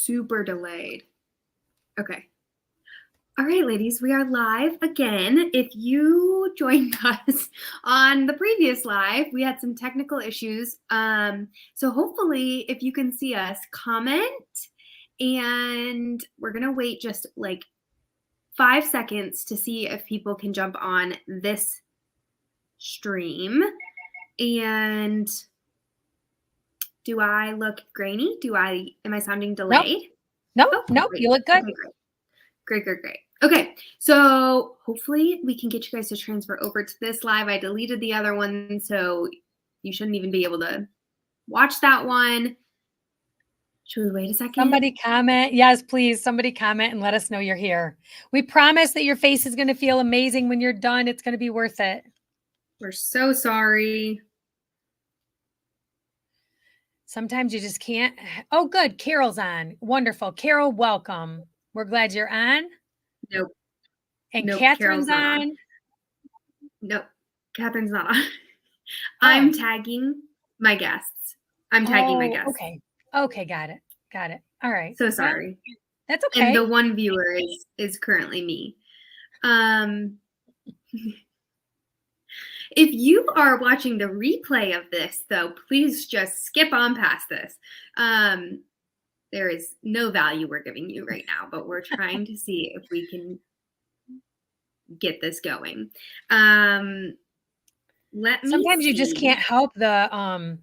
super delayed. Okay. All right, ladies, we are live again. If you joined us on the previous live, we had some technical issues. So hopefully if you can see us, comment, and we're going to wait just like 5 seconds to see if people can jump on this stream. And do I look grainy? Am I sounding delayed? Nope, you look good. Okay, great. Okay, so hopefully we can get you guys to transfer over to this live. I deleted the other one, so you shouldn't even be able to watch that one. Should we wait a second? Somebody comment. Yes, please. Somebody comment and let us know you're here. We promise that your face is going to feel amazing when you're done. It's going to be worth it. We're so sorry. Sometimes you just can't. Oh, good. Carol's on. Wonderful. Carol, welcome. We're glad you're on. Nope. And nope, Catherine's on. Nope. Catherine's not on. I'm tagging my guests. Okay. Got it. All right. So sorry. That's okay. And the one viewer is currently me. If you are watching the replay of this, though, please just skip on past this. There is no value we're giving you right now, but we're trying to see if we can get this going. Sometimes you just can't help the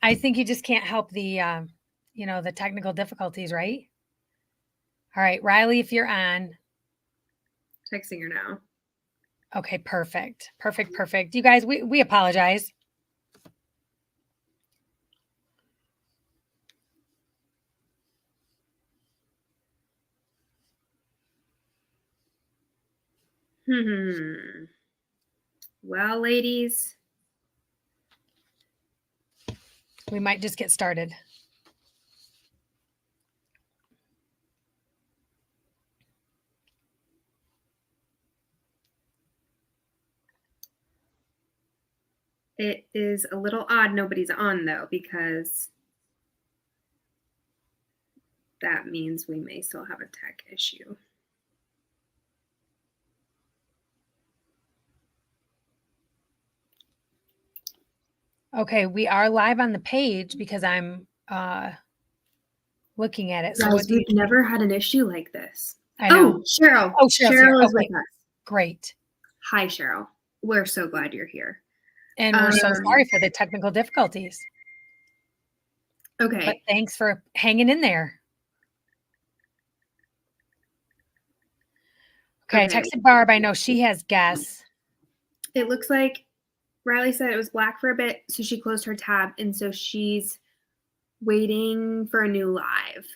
I think you just can't help the the technical difficulties, right? All right, Riley, if you're on. Texting her now. Okay, perfect. You guys, we apologize. Well, ladies, we might just get started. It is a little odd nobody's on, though, because that means we may still have a tech issue. Okay, we are live on the page because I'm looking at it. So we've never had an issue like this. I know. Oh, Cheryl. Cheryl is with us. Great. Hi, Cheryl. We're so glad you're here. And we're so sorry for the technical difficulties. Okay. But thanks for hanging in there. Okay, I texted Barb. I know she has guests. It looks like Riley said it was black for a bit, so she closed her tab, and so she's waiting for a new live.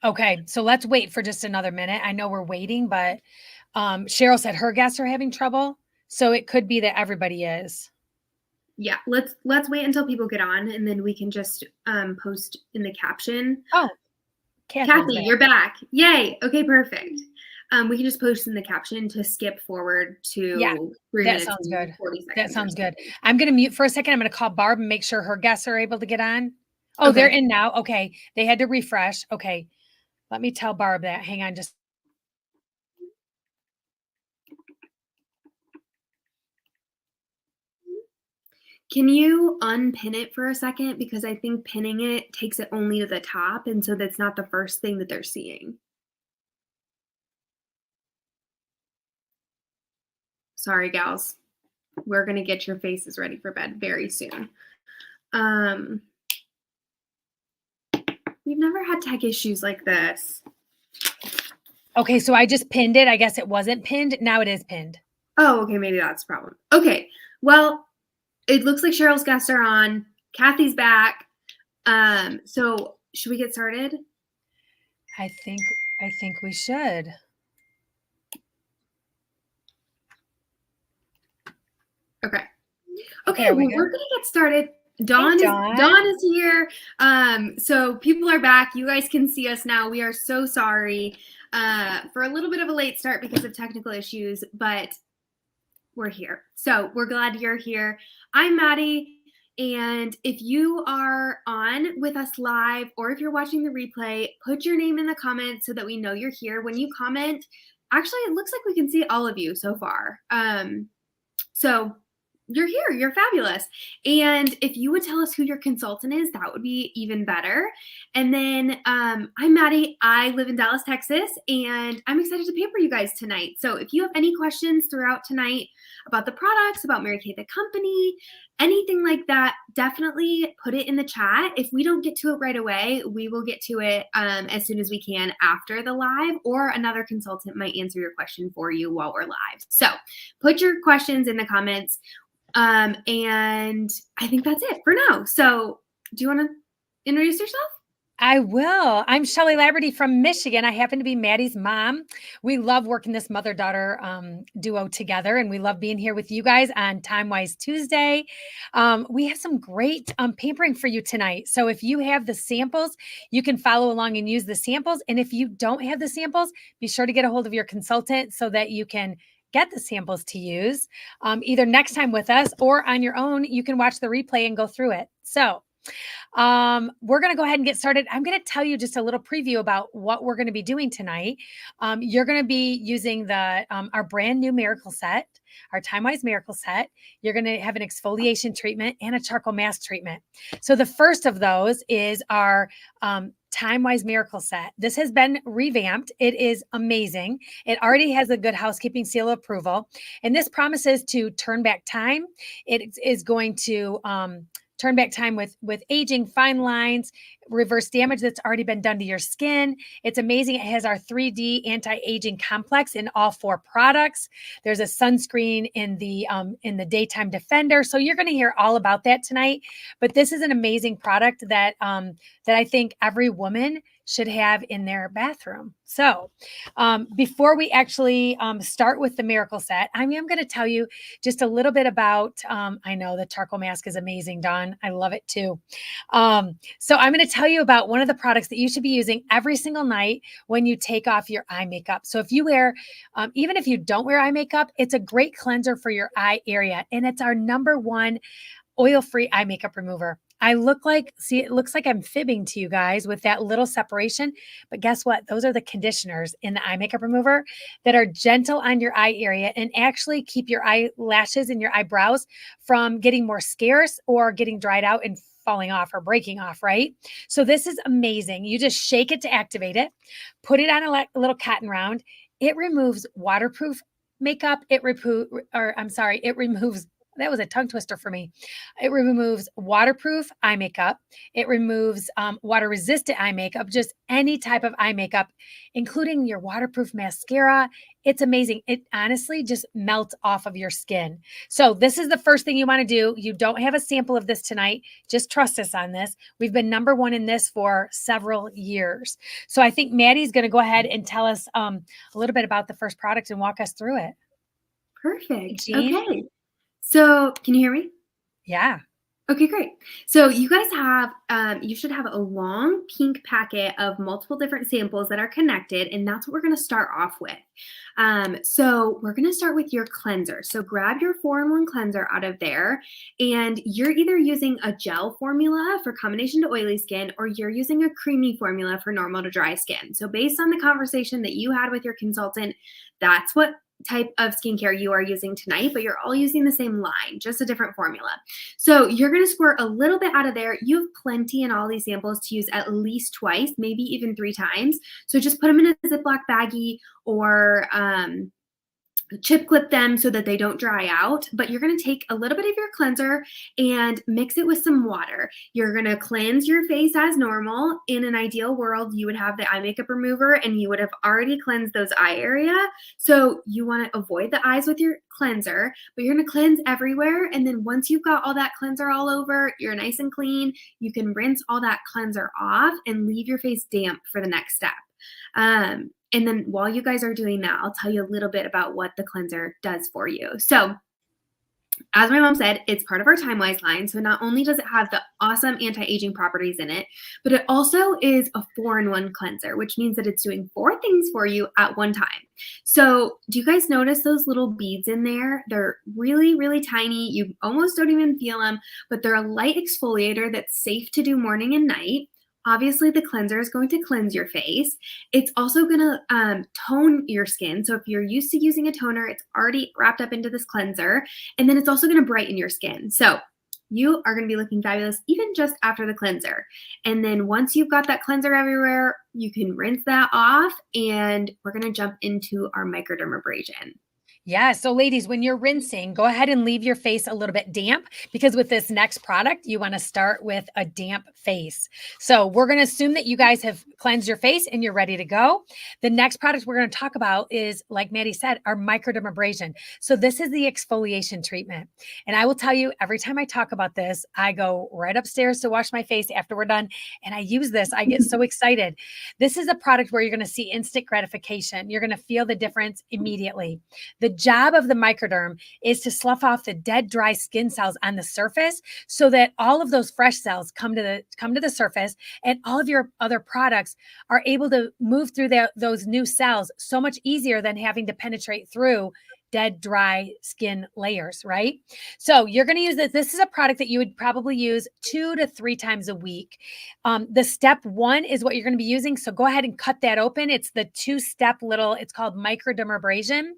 Okay, so let's wait for just another minute. I know we're waiting, but Cheryl said her guests are having trouble, so it could be that everybody is. Yeah, let's wait until people get on, and then we can just post in the caption. Oh, Kathy, you're back. Yay. Okay, perfect. We can just post in the caption to skip forward to 3 minutes. That sounds good. 40 seconds. That sounds good. I'm going to mute for a second. I'm going to call Barb and make sure her guests are able to get on. Oh, okay. They're in now. Okay. They had to refresh. Okay. Let me tell Barb that. Hang on just. Can you unpin it for a second? Because I think pinning it takes it only to the top. And so that's not the first thing that they're seeing. Sorry, gals. We're going to get your faces ready for bed very soon. We've never had tech issues like this. Okay, so I just pinned it. I guess it wasn't pinned. Now it is pinned. Oh, okay. Maybe that's the problem. Okay. Well, it looks like Cheryl's guests are on. Kathy's back. So should we get started? I think we should. Okay. Okay, well, we're gonna get started. Dawn is here. So people are back. You guys can see us now. We are so sorry for a little bit of a late start because of technical issues, but we're here. So we're glad you're here. I'm Maddie. And if you are on with us live or if you're watching the replay, put your name in the comments so that we know you're here. When you comment, actually, it looks like we can see all of you so far. So you're here. You're fabulous. And if you would tell us who your consultant is, that would be even better. And then I'm Maddie. I live in Dallas, Texas, and I'm excited to pamper you guys tonight. So if you have any questions throughout tonight about the products, about Mary Kay the company, anything like that, definitely put it in the chat. If we don't get to it right away, we will get to it as soon as we can after the live, or another consultant might answer your question for you while we're live. So put your questions in the comments. And I think that's it for now. So do you want to introduce yourself? I will. I'm Shelly Laverty from Michigan. I happen to be Maddie's mom. We love working this mother-daughter duo together, and we love being here with you guys on Timewise Tuesday. We have some great pampering for you tonight. So if you have the samples, you can follow along and use the samples. And if you don't have the samples, be sure to get a hold of your consultant so that you can get the samples to use either next time with us or on your own. You can watch the replay and go through it. So we're going to go ahead and get started. I'm going to tell you just a little preview about what we're going to be doing tonight. You're going to be using the our brand new Miracle Set, our Timewise Miracle Set. You're going to have an exfoliation treatment and a charcoal mask treatment. So the first of those is our Timewise Miracle Set. This has been revamped. It is amazing. It already has a Good Housekeeping seal of approval, and this promises to turn back time. It is going to turn back time with aging, fine lines, reverse damage that's already been done to your skin. It's amazing. It has our 3D anti-aging complex in all 4 products. There's a sunscreen in the daytime defender. So you're going to hear all about that tonight. But this is an amazing product that I think every woman should have in their bathroom. So before we actually start with the Miracle Set, I'm going to tell you just a little bit about, I know the charcoal mask is amazing, Dawn. I love it too. So I'm going to tell you about one of the products that you should be using every single night when you take off your eye makeup. So if you wear, even if you don't wear eye makeup, it's a great cleanser for your eye area. And it's our #1 oil-free eye makeup remover. It looks like I'm fibbing to you guys with that little separation, but guess what? Those are the conditioners in the eye makeup remover that are gentle on your eye area and actually keep your eyelashes and your eyebrows from getting more scarce or getting dried out and falling off or breaking off, right? So this is amazing. You just shake it to activate it, put it on a little cotton round. It removes waterproof makeup. It removes, that was a tongue twister for me. It removes waterproof eye makeup. It removes water resistant eye makeup, just any type of eye makeup, including your waterproof mascara. It's amazing. It honestly just melts off of your skin. So this is the first thing you want to do. You don't have a sample of this tonight. Just trust us on this. We've been #1 in this for several years. So I think Maddie's going to go ahead and tell us a little bit about the first product and walk us through it. Perfect. Okay. So can you hear me? Yeah. Okay, great. So you guys have, you should have a long pink packet of multiple different samples that are connected, and that's what we're going to start off with. So we're going to start with your cleanser. So grab your 4-in-1 cleanser out of there, and you're either using a gel formula for combination to oily skin, or you're using a creamy formula for normal to dry skin. So based on the conversation that you had with your consultant, that's what type of skincare you are using tonight, but you're all using the same line, just a different formula. So you're going to squirt a little bit out of there. You have plenty in all these samples to use at least twice, maybe even 3 times. So just put them in a Ziploc baggie or chip clip them so that they don't dry out. But you're going to take a little bit of your cleanser and mix it with some water. You're going to cleanse your face as normal. In an ideal world, you would have the eye makeup remover and you would have already cleansed those eye area. So you want to avoid the eyes with your cleanser, but you're going to cleanse everywhere. And then once you've got all that cleanser all over, you're nice and clean, you can rinse all that cleanser off and leave your face damp for the next step. And then while you guys are doing that, I'll tell you a little bit about what the cleanser does for you. So As my mom said, it's part of our Timewise line. So not only does it have the awesome anti-aging properties in it, but it also is a 4-in-1 cleanser, which means that it's doing 4 things for you at one time. So do you guys notice those little beads in there? They're really, really tiny. You almost don't even feel them, but they're a light exfoliator that's safe to do morning and night. Obviously, the cleanser is going to cleanse your face. It's also going to tone your skin. So if you're used to using a toner, it's already wrapped up into this cleanser. And then it's also going to brighten your skin. So you are going to be looking fabulous even just after the cleanser. And then once you've got that cleanser everywhere, you can rinse that off. And we're going to jump into our microdermabrasion. Yeah. So ladies, when you're rinsing, go ahead and leave your face a little bit damp, because with this next product, you want to start with a damp face. So we're going to assume that you guys have cleansed your face and you're ready to go. The next product we're going to talk about is, like Maddie said, our microdermabrasion. So this is the exfoliation treatment. And I will tell you, every time I talk about this, I go right upstairs to wash my face after we're done. And I use this. I get so excited. This is a product where you're going to see instant gratification. You're going to feel the difference immediately. The job of the microderm is to slough off the dead, dry skin cells on the surface so that all of those fresh cells come to the surface, and all of your other products are able to move through those new cells so much easier than having to penetrate through dead, dry skin layers, right? So you're going to use this. This is a product that you would probably use 2 to 3 times a week. The step 1 is what you're going to be using. So go ahead and cut that open. It's the 2-step it's called microdermabrasion.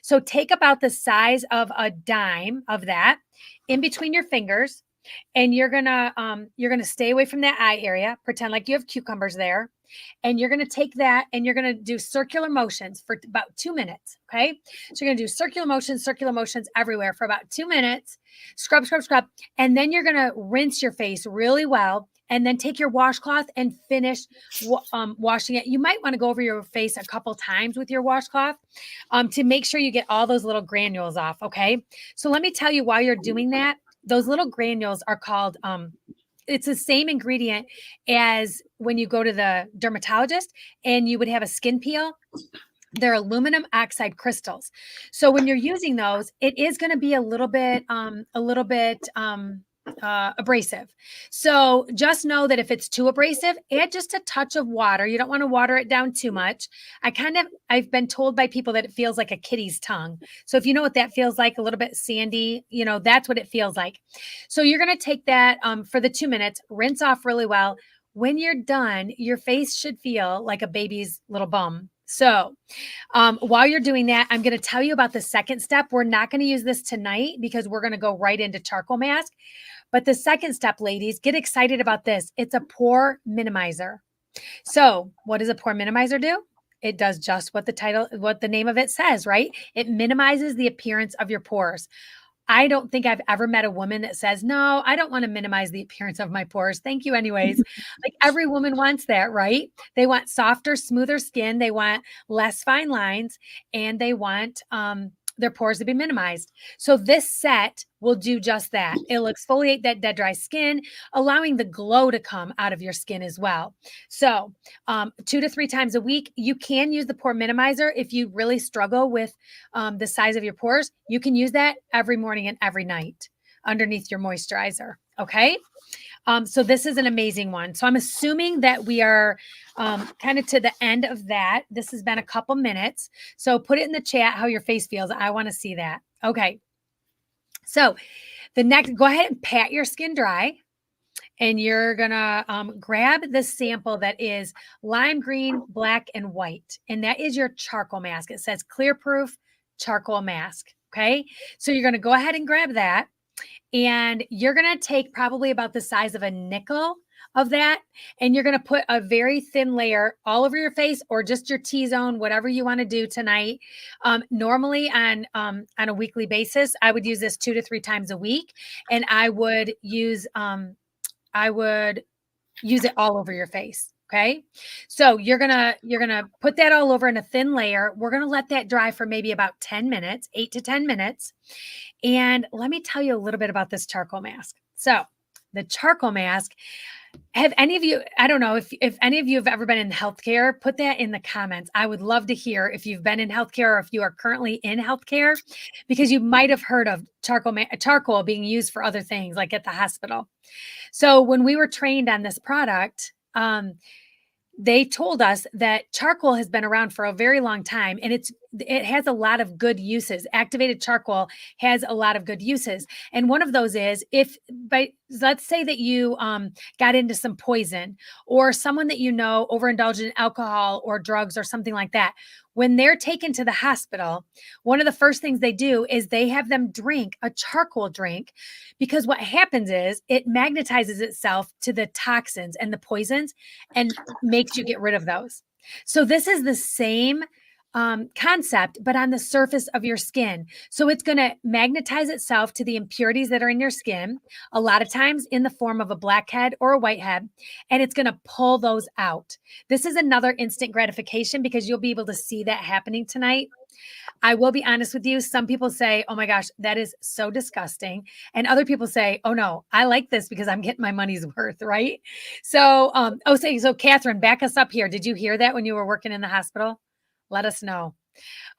So take about the size of a dime of that in between your fingers, and you're gonna stay away from that eye area. Pretend like you have cucumbers there, and you're gonna take that and you're gonna do circular motions for about 2 minutes. Okay, so you're gonna do circular motions everywhere for about 2 minutes. Scrub, scrub, scrub, and then you're gonna rinse your face really well. And then take your washcloth and finish washing it. You might want to go over your face a couple times with your washcloth to make sure you get all those little granules off. Okay. So let me tell you, while you're doing that, those little granules are called, it's the same ingredient as when you go to the dermatologist and you would have a skin peel. They're aluminum oxide crystals. So when you're using those, it is going to be a little bit abrasive. So just know that if it's too abrasive, add just a touch of water. You don't want to water it down too much. I've been told by people that it feels like a kitty's tongue. So if you know what that feels like, a little bit sandy, that's what it feels like. So you're going to take that for the 2 minutes, rinse off really well. When you're done, your face should feel like a baby's little bum. So while you're doing that, I'm going to tell you about the second step. We're not going to use this tonight because we're going to go right into charcoal mask. But the second step, ladies, get excited about this. It's a pore minimizer. So what does a pore minimizer do? It does just what the name of it says, right? It minimizes the appearance of your pores. I don't think I've ever met a woman that says, no, I don't want to minimize the appearance of my pores. Thank you anyways. Like every woman wants that, right? They want softer, smoother skin. They want less fine lines, and they want their pores to be minimized. So this set will do just that. It'll exfoliate that dead, dry skin, allowing the glow to come out of your skin as well. So 2 to 3 times a week, you can use the pore minimizer. If you really struggle with the size of your pores, you can use that every morning and every night underneath your moisturizer. Okay. So this is an amazing one. So I'm assuming that we are kind of to the end of that. This has been a couple minutes. So put it in the chat how your face feels. I want to see that. Okay. So the next, go ahead and pat your skin dry. And you're going to grab the sample that is lime green, black, and white. And that is your charcoal mask. It says clear proof charcoal mask. Okay. So you're going to go ahead and grab that. And you're going to take probably about the size of a nickel of that. And you're going to put a very thin layer all over your face, or just your T-zone, whatever you want to do tonight. Normally on a weekly basis, I would use this 2 to 3 times a week. And I would use it all over your face. Okay. So you're going to put that all over in a thin layer. We're going to let that dry for maybe about 10 minutes, 8 to 10 minutes. And let me tell you a little bit about this charcoal mask. So the charcoal mask, Have any of you, I don't know if any of you have ever been in healthcare, put that in the comments. I would love to hear if you've been in healthcare or if you are currently in healthcare, because you might have heard of charcoal being used for other things, like at the hospital. So when we were trained on this product, they told us that charcoal has been around for a very long time, and it has a lot of good uses. Activated charcoal has a lot of good uses, and one of those is let's say that you got into some poison, or someone that you know overindulged in alcohol or drugs or something like that. When they're taken to the hospital, one of the first things they do is they have them drink a charcoal drink, because what happens is it magnetizes itself to the toxins and the poisons and makes you get rid of those. So this is the same concept, but on the surface of your skin. So it's going to magnetize itself to the impurities that are in your skin, a lot of times in the form of a blackhead or a whitehead, and it's going to pull those out. This is another instant gratification, because you'll be able to see that happening tonight. I will be honest with you. Some people say, oh my gosh, that is so disgusting. And other people say, oh no, I like this because I'm getting my money's worth, right? So, so Catherine, back us up here. Did you hear that when you were working in the hospital? Let us know.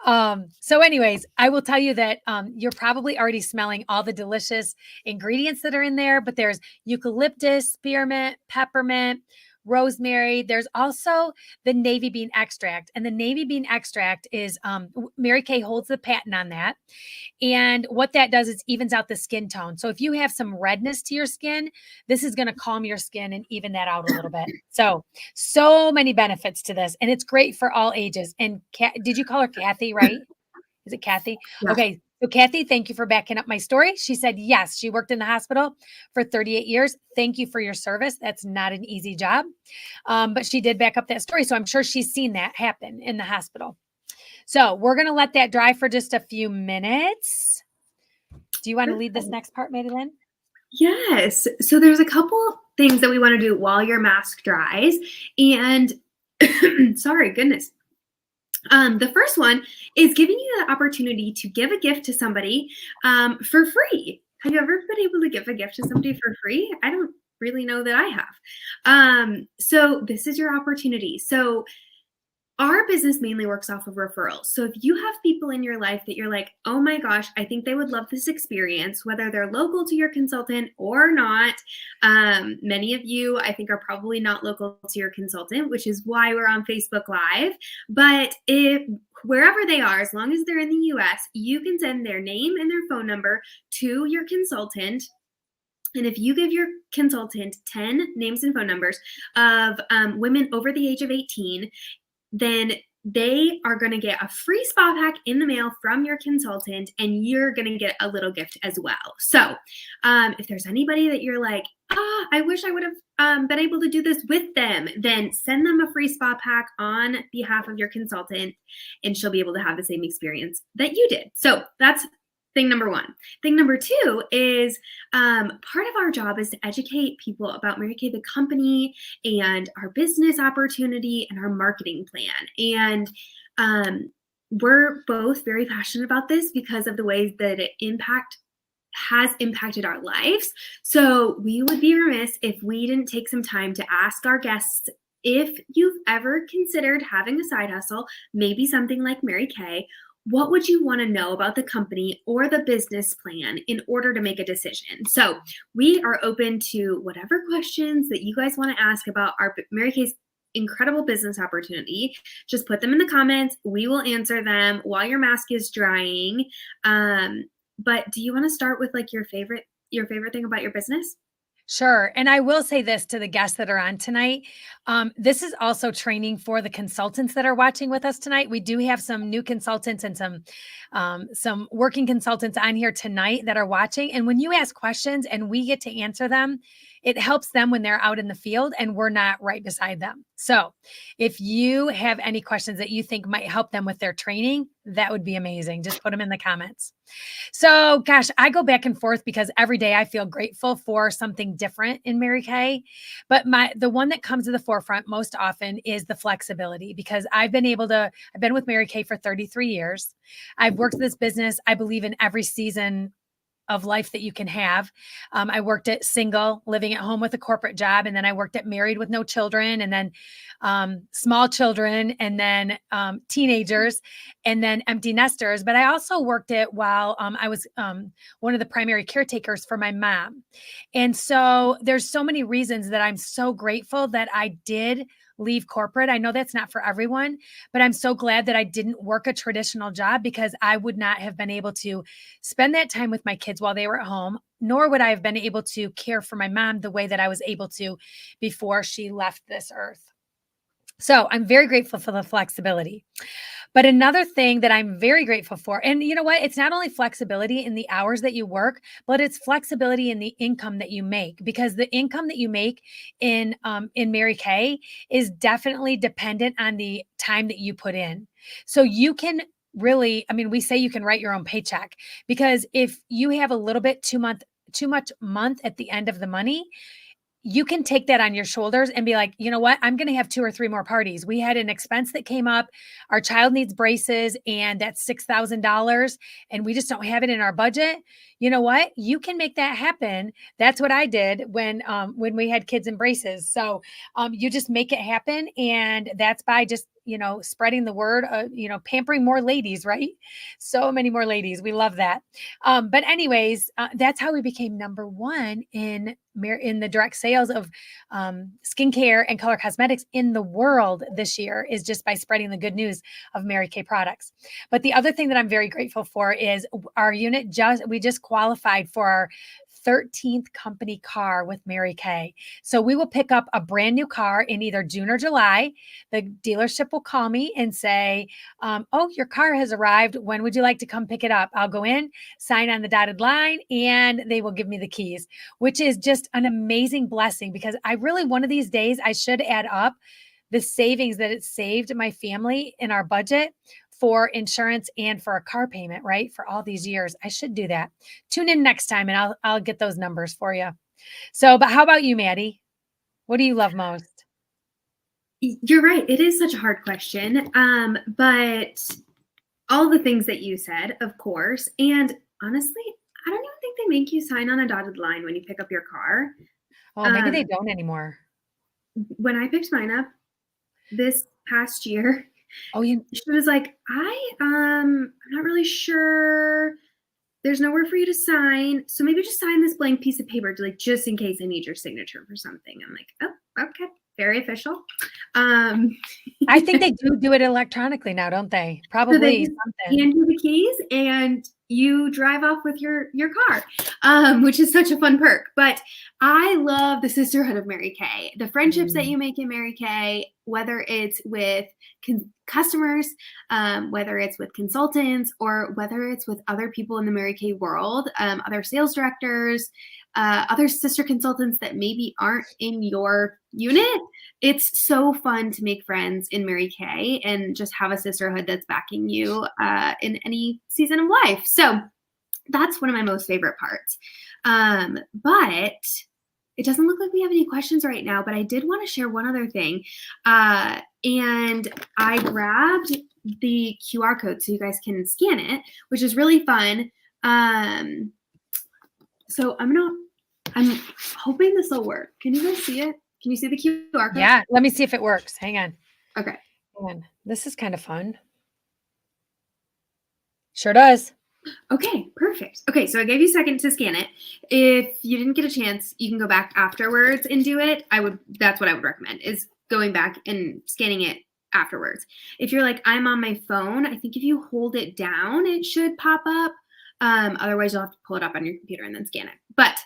So anyways, I will tell you that you're probably already smelling all the delicious ingredients that are in there, but there's eucalyptus, spearmint, peppermint, rosemary. There's also the navy bean extract, and the navy bean extract is Mary Kay holds the patent on that. And what that does is evens out the skin tone. So if you have some redness to your skin, this is going to calm your skin and even that out a little bit. So many benefits to this, and it's great for all ages. And did you call her Kathy, right? Is it Kathy? Yeah. Okay. So Kathy, thank you for backing up my story. She said, yes, she worked in the hospital for 38 years. Thank you for your service. That's not an easy job. But she did back up that story. So I'm sure she's seen that happen in the hospital. So we're going to let that dry for just a few minutes. Do you want to lead this next part, Madeline? Yes. So there's a couple things that we want to do while your mask dries. And sorry, goodness. The first one is giving you the opportunity to give a gift to somebody for free. Have you ever been able to give a gift to somebody for free? I don't really know that I have. So this is your opportunity. So our business mainly works off of referrals. So if you have people in your life that you're like, oh my gosh, I think they would love this experience, whether they're local to your consultant or not. Many of you, I think, are probably not local to your consultant, which is why we're on Facebook Live. But wherever they are, as long as they're in the US, you can send their name and their phone number to your consultant. And if you give your consultant 10 names and phone numbers of women over the age of 18, then they are going to get a free spa pack in the mail from your consultant, and you're going to get a little gift as well. So if there's anybody that you're like, I wish I would have been able to do this with them, then send them a free spa pack on behalf of your consultant, and she'll be able to have the same experience that you did. So that's thing number one. Thing number two is part of our job is to educate people about Mary Kay, the company, and our business opportunity and our marketing plan. And we're both very passionate about this because of the ways that it has impacted our lives. So we would be remiss if we didn't take some time to ask our guests if you've ever considered having a side hustle, maybe something like Mary Kay. What would you want to know about the company or the business plan in order to make a decision? So we are open to whatever questions that you guys want to ask about our Mary Kay's incredible business opportunity. Just put them in the comments. We will answer them while your mask is drying. But do you want to start with like your favorite thing about your business? Sure. And I will say this to the guests that are on tonight. This is also training for the consultants that are watching with us tonight. We do have some new consultants and some working consultants on here tonight that are watching. And when you ask questions and we get to answer them, it helps them when they're out in the field and we're not right beside them. So if you have any questions that you think might help them with their training, that would be amazing. Just put them in the comments. So gosh, I go back and forth because every day I feel grateful for something different in Mary Kay. But the one that comes to the forefront most often is the flexibility, because I've been with Mary Kay for 33 years. I've worked this business, I believe, in every season of life that you can have. I worked at single, living at home with a corporate job, and then I worked at married with no children, and then small children, and then teenagers, and then empty nesters. But I also worked it while I was one of the primary caretakers for my mom. And so there's so many reasons that I'm so grateful that I did leave corporate. I know that's not for everyone, but I'm so glad that I didn't work a traditional job, because I would not have been able to spend that time with my kids while they were at home, nor would I have been able to care for my mom the way that I was able to before she left this earth. So I'm very grateful for the flexibility. But another thing that I'm very grateful for, and you know what? It's not only flexibility in the hours that you work, but it's flexibility in the income that you make, because the income that you make in Mary Kay is definitely dependent on the time that you put in. So you can really, I mean, we say you can write your own paycheck, because if you have a little bit too much month at the end of the money, you can take that on your shoulders and be like, you know what? I'm going to have 2 or 3 more parties. We had an expense that came up. Our child needs braces, and that's $6,000, and we just don't have it in our budget. You know what? You can make that happen. That's what I did when we had kids and braces. So you just make it happen, and that's by just spreading the word. Pampering more ladies, right? So many more ladies. We love that. But anyways, that's how we became number one in the direct sales of skincare and color cosmetics in the world this year, is just by spreading the good news of Mary Kay products. But the other thing that I'm very grateful for is our unit we just qualified for our 13th company car with Mary Kay. So we will pick up a brand new car in either June or July. The dealership will call me and say, oh, your car has arrived. When would you like to come pick it up? I'll go in, sign on the dotted line, and they will give me the keys, which is just an amazing blessing, because one of these days, I should add up the savings that it saved my family in our budget for insurance and for a car payment, right? For all these years. I should do that. Tune in next time and I'll get those numbers for you. So, but how about you, Maddie? What do you love most? You're right. It is such a hard question. But all the things that you said, of course. And honestly, I don't even think they make you sign on a dotted line when you pick up your car. Oh, maybe they don't anymore. When I picked mine up this past year, she was like, I'm not really sure. There's nowhere for you to sign. So maybe just sign this blank piece of paper just in case I need your signature for something. I'm like, oh, okay. Very official. I think they do it electronically now, don't they? Probably so they something. hand you the keys and you drive off with your car, which is such a fun perk. But I love the sisterhood of Mary Kay, the friendships that you make in Mary Kay, whether it's with customers, whether it's with consultants, or whether it's with other people in the Mary Kay world, other sales directors, other sister consultants that maybe aren't in your unit. It's so fun to make friends in Mary Kay and just have a sisterhood that's backing you in any season of life. So that's one of my most favorite parts. But it doesn't look like we have any questions right now, but I did want to share one other thing. And I grabbed the QR code so you guys can scan it, which is really fun. So I'm hoping this will work. Can you guys see it? Can you see the QR code? Yeah, let me see if it works. Hang on. Okay. Hang on. This is kind of fun. Sure does. Okay, perfect. Okay, so I gave you a second to scan it. If you didn't get a chance, you can go back afterwards and do it. That's what I would recommend, is going back and scanning it afterwards. If you're like, I'm on my phone, I think if you hold it down, it should pop up. Otherwise, you'll have to pull it up on your computer and then scan it. But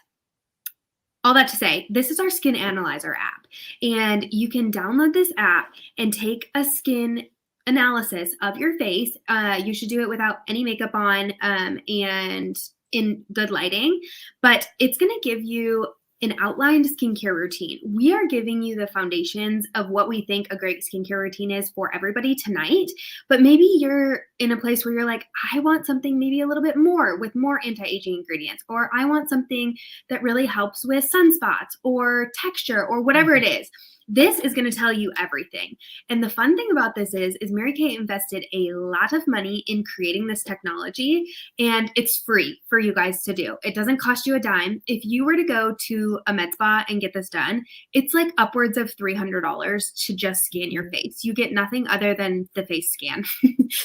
all that to say, this is our Skin Analyzer app, and you can download this app and take a skin analysis of your face. You should do it without any makeup on and in good lighting, but it's going to give you an outlined skincare routine. We are giving you the foundations of what we think a great skincare routine is for everybody tonight, but maybe you're in a place where you're like, I want something maybe a little bit more with more anti-aging ingredients, or I want something that really helps with sunspots or texture or whatever it is. This is going to tell you everything. And the fun thing about this is Mary Kay invested a lot of money in creating this technology, and it's free for you guys to do. It doesn't cost you a dime. If you were to go to a med spa and get this done, it's like upwards of $300 to just scan your face. You get nothing other than the face scan.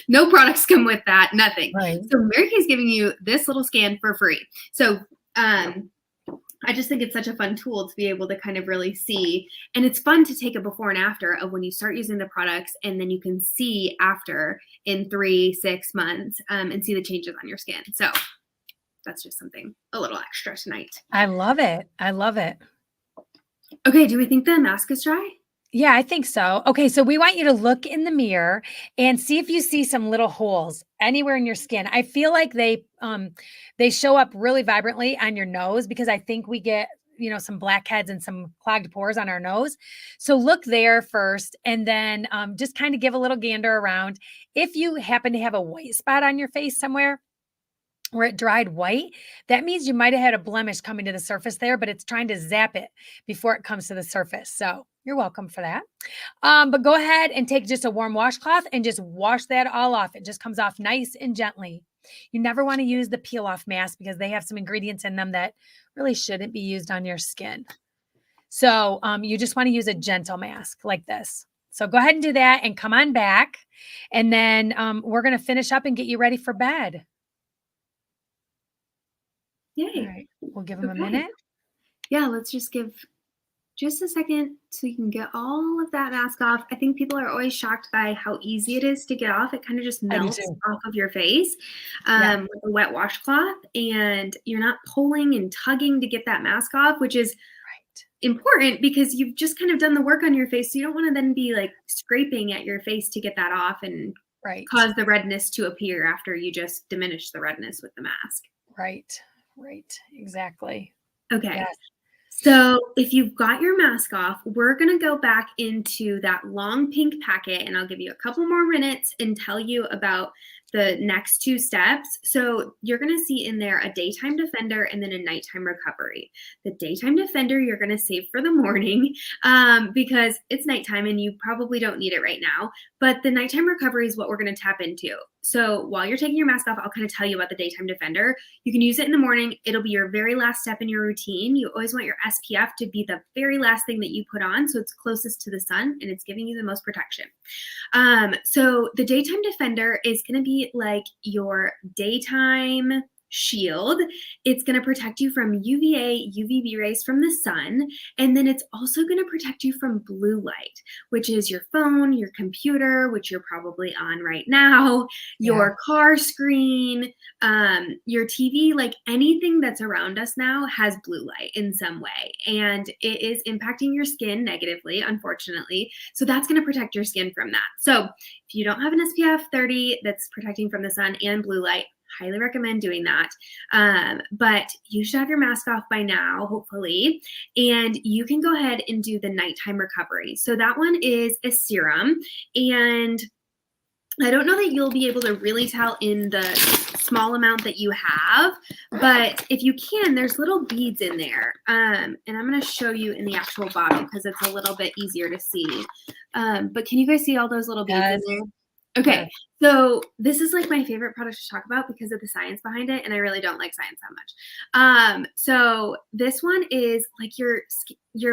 No products come with that, nothing. Right. So Mary Kay's giving you this little scan for free. So I just think it's such a fun tool to be able to kind of really see. And it's fun to take a before and after of when you start using the products, and then you can see after in 3-6 months and see the changes on your skin. So that's just something a little extra tonight. I love it. I love it. Okay, do we think the mask is dry? Yeah, I think so. Okay, so we want you to look in the mirror and see if you see some little holes anywhere in your skin. I feel like they show up really vibrantly on your nose because I think we get, some blackheads and some clogged pores on our nose. So look there first, and then just kind of give a little gander around. If you happen to have a white spot on your face somewhere where it dried white, that means you might have had a blemish coming to the surface there, but it's trying to zap it before it comes to the surface. So you're welcome for that. But go ahead and take just a warm washcloth and just wash that all off. It just comes off nice and gently. You never want to use the peel off mask because they have some ingredients in them that really shouldn't be used on your skin. So you just want to use a gentle mask like this. So go ahead and do that and come on back. And then we're going to finish up and get you ready for bed. Yay. All right. We'll give them a minute. Yeah, let's just give just a second so you can get all of that mask off. I think people are always shocked by how easy it is to get off. It kind of just melts off of your face with a wet washcloth, and you're not pulling and tugging to get that mask off, which is important because you've just kind of done the work on your face. So you don't want to then be like scraping at your face to get that off and cause the redness to appear after you just diminish the redness with the mask. Right. Exactly. Okay. Yes. So if you've got your mask off, we're going to go back into that long pink packet, and I'll give you a couple more minutes and tell you about the next 2 steps. So you're going to see in there a daytime defender and then a nighttime recovery. The daytime defender you're going to save for the morning because it's nighttime and you probably don't need it right now. But the nighttime recovery is what we're going to tap into. So while you're taking your mask off, I'll kind of tell you about the daytime defender. You can use it in the morning. It'll be your very last step in your routine. You always want your SPF to be the very last thing that you put on, so it's closest to the sun and it's giving you the most protection. So the daytime defender is going to be like your daytime shield. It's going to protect you from UVA, UVB rays from the sun, and then it's also going to protect you from blue light, which is your phone, your computer, which you're probably on right now, your car screen, your TV, like anything that's around us now has blue light in some way, and it is impacting your skin negatively, unfortunately. So that's going to protect your skin from that. So if you don't have an SPF 30 that's protecting from the sun and blue light, highly recommend doing that. But you should have your mask off by now, hopefully, and you can go ahead and do the nighttime recovery. So that one is a serum, and I don't know that you'll be able to really tell in the small amount that you have, but if you can, there's little beads in there. And I'm going to show you in the actual bottle because it's a little bit easier to see. But can you guys see all those little beads in there? Okay, so this is like my favorite product to talk about because of the science behind it, and I really don't like science that much. So this one is like your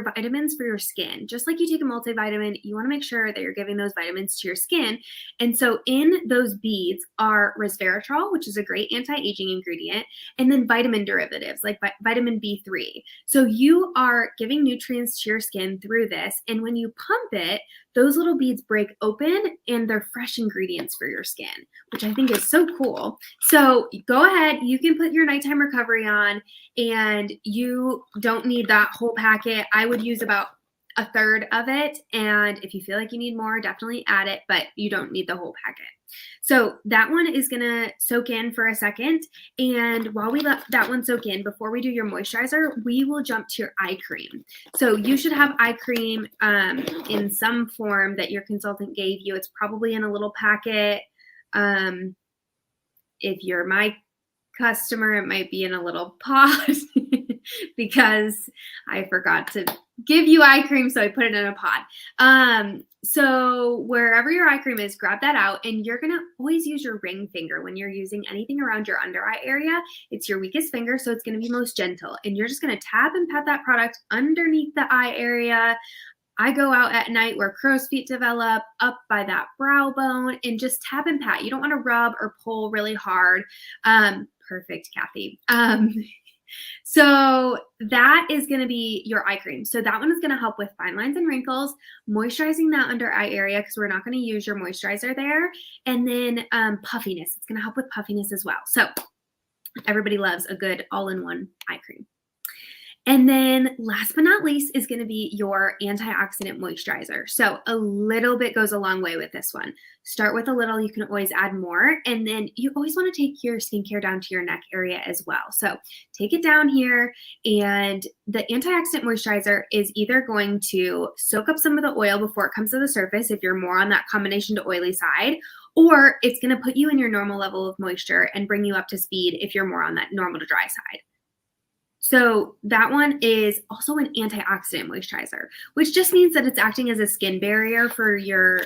vitamins for your skin. Just like you take a multivitamin, you want to make sure that you're giving those vitamins to your skin. And so in those beads are resveratrol, which is a great anti-aging ingredient, and then vitamin derivatives like vitamin B3. So you are giving nutrients to your skin through this, and when you pump it, those little beads break open and they're fresh ingredients for your skin, which I think is so cool. So go ahead, you can put your nighttime recovery on, and you don't need that whole packet. I would use about a third of it. And if you feel like you need more, definitely add it, but you don't need the whole packet. So that one is going to soak in for a second. And while we let that one soak in, before we do your moisturizer, we will jump to your eye cream. So you should have eye cream in some form that your consultant gave you. It's probably in a little packet. If you're my customer, it might be in a little pot because I forgot to give you eye cream, so I put it in a pod. So wherever your eye cream is, grab that out, and you're gonna always use your ring finger when you're using anything around your under eye area. It's your weakest finger, so it's gonna be most gentle, and you're just gonna tap and pat that product underneath the eye area. I go out at night where crow's feet develop, up by that brow bone, and just tap and pat. You don't want to rub or pull really hard. Perfect, Kathy. So that is going to be your eye cream. So that one is going to help with fine lines and wrinkles, moisturizing that under eye area because we're not going to use your moisturizer there. And then puffiness. It's going to help with puffiness as well. So everybody loves a good all-in-one eye cream. And then last but not least is going to be your antioxidant moisturizer. So a little bit goes a long way with this one. Start with a little, you can always add more. And then you always want to take your skincare down to your neck area as well. So take it down here, and the antioxidant moisturizer is either going to soak up some of the oil before it comes to the surface if you're more on that combination to oily side, or it's going to put you in your normal level of moisture and bring you up to speed if you're more on that normal to dry side. So that one is also an antioxidant moisturizer, which just means that it's acting as a skin barrier for your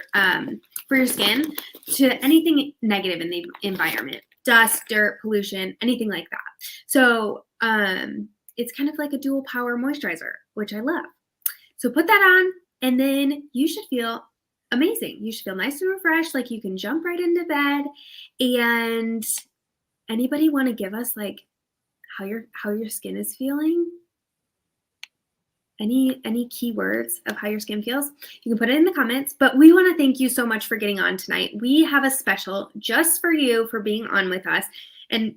skin to anything negative in the environment, dust, dirt, pollution, anything like that. So it's kind of like a dual power moisturizer, which I love. So put that on, and then you should feel amazing. You should feel nice and refreshed, like you can jump right into bed. And anybody want to give us like how your skin is feeling? Any key words of how your skin feels? You can put it in the comments, but we want to thank you so much for getting on tonight. We have a special just for you for being on with us. And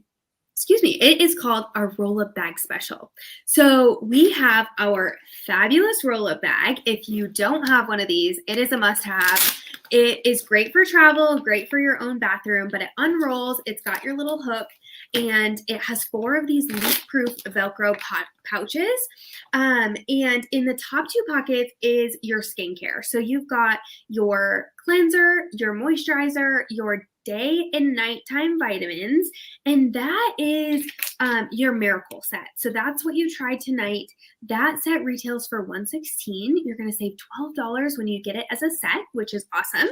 excuse me, it is called our roll-up bag special. So we have our fabulous roll-up bag. If you don't have one of these, it is a must-have. It is great for travel, great for your own bathroom, but it unrolls. It's got your little hook, and it has 4 of these leak-proof Velcro pouches. And in the top 2 pockets is your skincare. So you've got your cleanser, your moisturizer, your day and nighttime vitamins, and that is your miracle set. So that's what you tried tonight. That set retails for $116. You're going to save $12 when you get it as a set, which is awesome.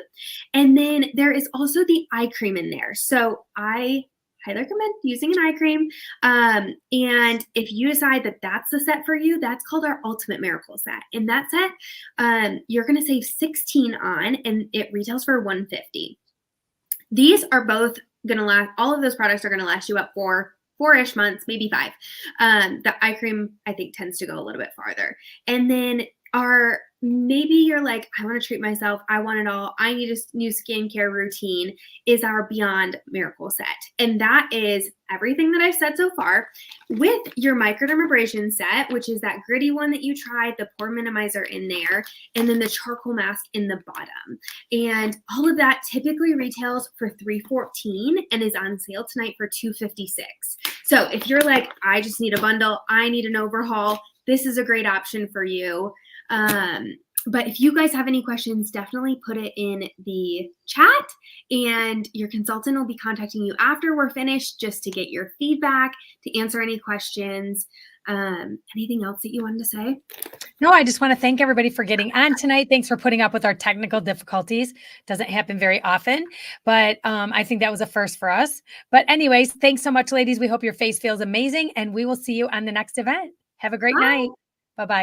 And then there is also the eye cream in there. So I highly recommend using an eye cream. And if you decide that that's the set for you, that's called our Ultimate Miracle Set. In that set, you're going to save $16 on, and it retails for $150. These are both going to last, all of those products are going to last you up for 4-ish months, maybe 5. The eye cream, I think, tends to go a little bit farther. And then maybe you're like, I want to treat myself. I want it all. I need a new skincare routine, is our Beyond Miracle Set. And that is everything that I've said so far with your microdermabrasion set, which is that gritty one that you tried, the pore minimizer in there, and then the charcoal mask in the bottom. And all of that typically retails for $314 and is on sale tonight for $256. So if you're like, I just need a bundle, I need an overhaul, this is a great option for you. But if you guys have any questions, definitely put it in the chat, and your consultant will be contacting you after we're finished just to get your feedback, to answer any questions. Anything else that you wanted to say? No, I just want to thank everybody for getting on tonight. Thanks for putting up with our technical difficulties. Doesn't happen very often, but I think that was a first for us. But anyways, thanks so much, ladies. We hope your face feels amazing, and we will see you on the next event. Have a great night. Bye-bye.